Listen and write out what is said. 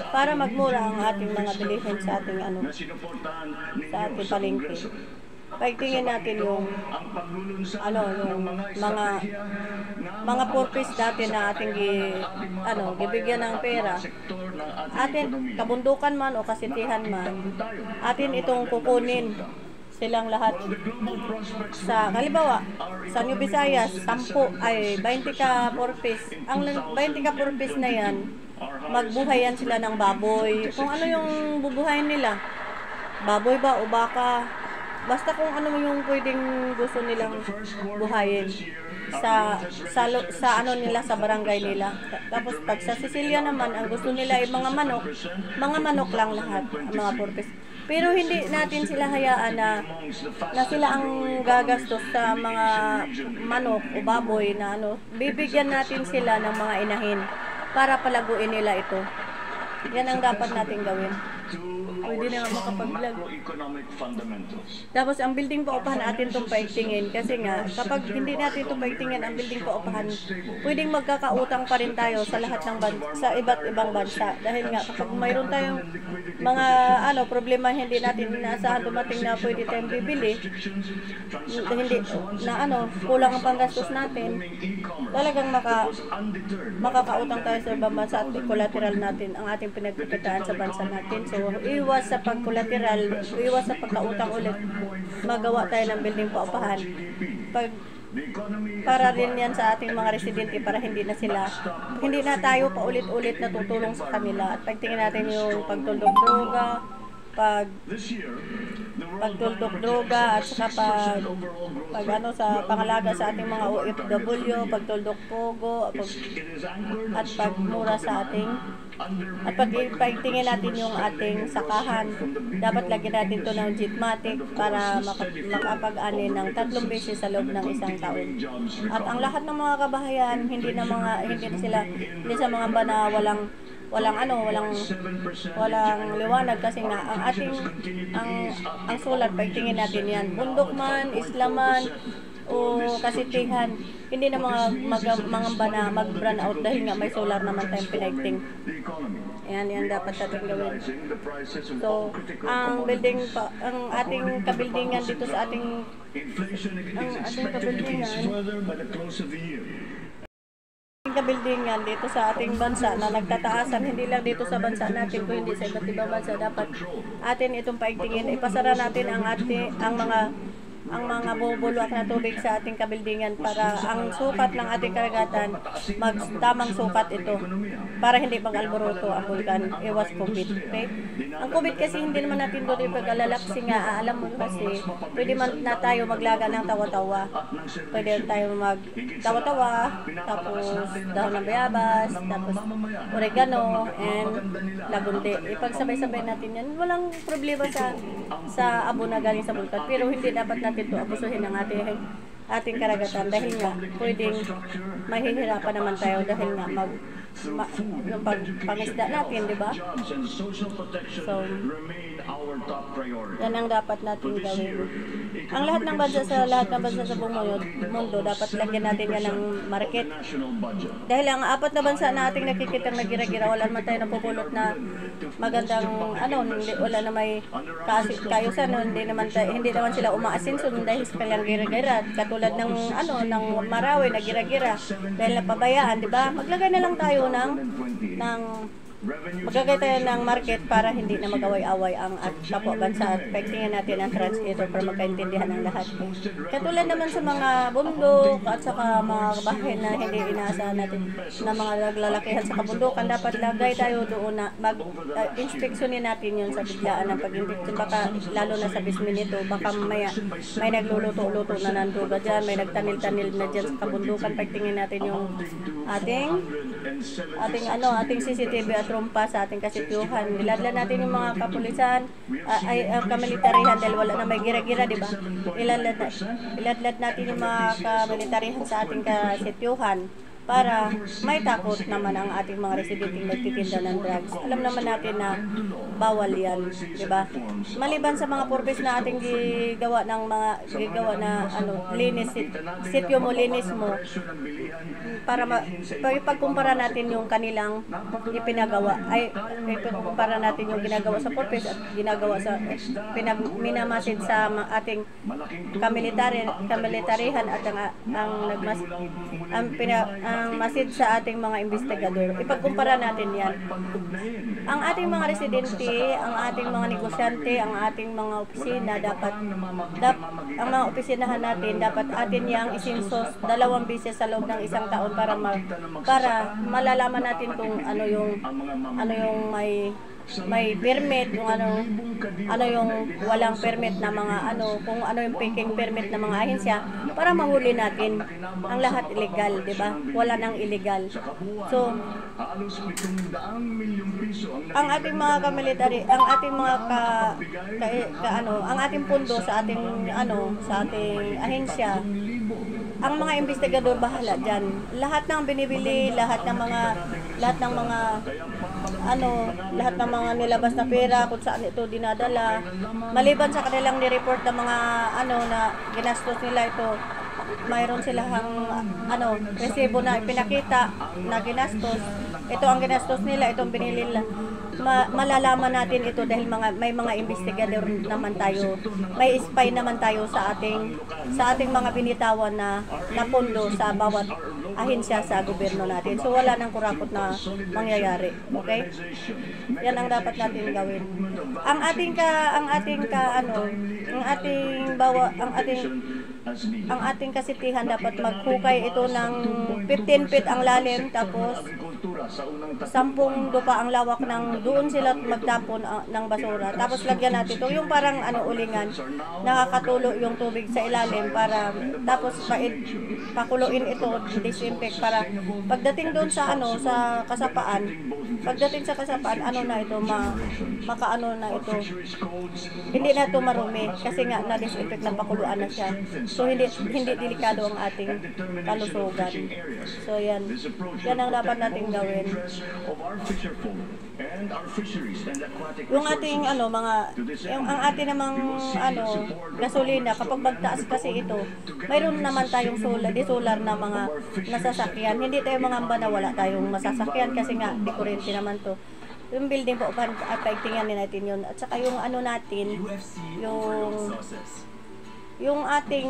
para magmura ang ating mga bilihin sa ating sa ating palengke. Paigtingin natin yung yung mga purpose dati na ating gibigyan ng pera. Atin kabundukan man o kasitihan man, atin itong kukunin silang lahat. Sa halimbawa, sa New Visayas, 20 ka purpose. Ang 20 ka purpose na yan, magbuhayan sila ng baboy. Kung ano yung bubuhayin nila, baboy ba o baka, basta kung ano yung pwedeng gusto nilang buhayin sa ano nila, sa barangay nila. Tapos pag sa Sicilia naman, ang gusto nila ay mga manok lang lahat, ang mga purpose. Pero hindi natin sila hayaan na sila ang gagastos sa mga manok o baboy na bibigyan natin sila ng mga inahin para palaguin nila ito. Yan ang dapat natin gawin. Pwede na makapag-vlog. Tapos ang building paupahan natin itong paigtingin kasi nga kapag hindi natin itong paigtingin ang building paupahan, pwedeng magkakautang pa rin tayo sa lahat ng sa iba't ibang bansa. Dahil nga kapag mayroon tayong mga problema hindi natin inaasahan dumating na pwede tayong bibili, hindi na kulang ang panggastos natin, talagang makakautang tayo sa ibang bansa at collateral natin ang ating pinagkikitaan sa bansa natin. So iwas sa pag-collateral, iwas sa pagkautang ulit, magawa tayo ng building paupahan. Para rin yan sa ating mga residente para hindi na tayo paulit-ulit na tutulong sa kanila. At pagtingin natin yung pagtuldok droga, at saka sa pangalaga sa ating mga OFW, pagtuldok pogo, at pagmura sa ating at pagtingin natin yung ating sakahan, dapat lagyan natin to ng Jitmatic para makapag-ani ng 3 beses sa loob ng isang taon. At ang lahat ng mga kabahayan, hindi sa mga bana walang liwanag kasi nga ang solar, pagtingin natin yan, bundok man, islaman o kasitihan, hindi na mga bana mag-burn out dahil nga may solar naman tayong pinaigting. Yan dapat natin gawin. So, ang ating kabildingan dito sa ating kabildingan dito sa ating bansa na nagtataasan, hindi lang dito sa bansa natin kundi sa iba't ibang bansa, dapat atin itong paigtingin. Ipasara natin ang mga bubulwak na tubig sa ating kabildingan para ang sukat ng ating karagatan tamang sukat ito para hindi mag-alboroto ang vulkan, iwas COVID. Okay? Ang COVID kasi hindi naman natin doon ipag-alalaksi nga, alam mo kasi pwede man na tayo maglaga ng tawa-tawa, pwede tayo mag-tawa-tawa, tapos dahon ng bayabas, tapos oregano and lagunde, ipagsabay-sabay natin yan. Walang problema sa abo na galing sa vulkan, pero hindi dapat natin ito abusuhin ng ating karagatan dahil nga pwedeng mahihirapan naman tayo dahil nga yung pangisda natin, di ba? So, yan ang dapat natin gawin. Ang lahat ng bansa sa buong mundo, dapat lagyan natin yan ng market. Dahil ang 4 na bansa na ating nakikitang nagira-gira, wala naman tayo napupulot na magandang wala na may kayusan, hindi naman sila umaasinso dahil sa kanilang gira-gira, katulad ng Marawi na gira-gira dahil napabayaan, di ba? Maglagay na lang tayo magagay tayo ng market para hindi na mag-away-away ang kapwa bansa at pagtingin natin ang translator para magkaintindihan ng lahat. Katulad naman sa mga bundok at saka mga bahay na hindi inaasahan natin na mga naglalakihan sa kabundukan, dapat lagay tayo doon na inspeksyonin natin yun sa biglaan ng pag-inspeksyon. Baka lalo na sa bisminito, baka may nagluluto-luto na ng droga dyan, may nagtanil-tanil na dyan sa kabundukan. Pagtingin natin yung ating CCTV at trumpa sa ating kasityuhan. Iladlan natin yung mga kapulisan, kamilitarihan dahil wala na may gira-gira, di ba? Iladlad natin yung mga kamilitarihan sa ating kasityuhan para may takot naman ang ating mga residenteng nagtitinda ng drugs. Alam naman natin na bawal yan, di ba? Maliban sa mga purpose na ating gigawa na linis, sityo mo, linis mo, para ipagkumpara natin yung kanilang ipinagawa, ipagkumpara natin yung ginagawa sa purpose at ginagawa sa minamasid sa ating kamilitarihan at ang masid sa ating mga investigador. Ipagkumpara natin yan. Ang ating mga residente, ang ating mga negosyante, ang ating mga opisina, ang mga opisinahan natin, dapat atin yang isinsos 2 beses sa loob ng isang taon para malalaman natin kung ano yung may permit, yung ano yung walang permit na mga kung ano yung faking permit na mga ahensya, para mahuli natin ang lahat illegal, di ba? Wala nang illegal. So, ang ating mga kamilitary, ang ating mga ang ating pundo sa ating ahensya, ang mga investigador bahala diyan. Lahat ng binibili, lahat ng mga nilabas na pera kung saan ito dinadala, maliban sa kanilang ni-report na mga na ginastos nila ito, mayroon silang resibo na ipinakita na ginastos. Ito ang ginastos nila, itong binili nila. Malalaman natin ito dahil may mga investigador naman tayo, may spy naman tayo sa ating mga binitawan na pondo sa bawat ahensya sa gobyerno natin. So wala nang kurakot na mangyayari. Okay? Yan ang dapat natin gawin. Ang ating kasitihan dapat maghukay ito ng 15 feet ang lalim, tapos 10 lupa ang lawak doon sila magtapon ng basura. Tapos lagyan natin ito, yung parang ulingan, nakakatulo yung tubig sa ilalim tapos pakuluin ito, disinfect para pagdating doon sa kasapaan, hindi na ito marumi kasi nga na-disinfect na pakuluan na siya. So hindi delikado ang ating kalusugan. So yan ang dapat nating gawin. Yung ating ang ating namang gasolina, kapag magtaas kasi ito, mayroon naman tayong solar na mga nasasakyan. Hindi tayo mangamba na wala tayong masasakyan kasi nga di kuryente naman to. Yung building po, at paigtingan natin yun. At saka yung natin, yung ating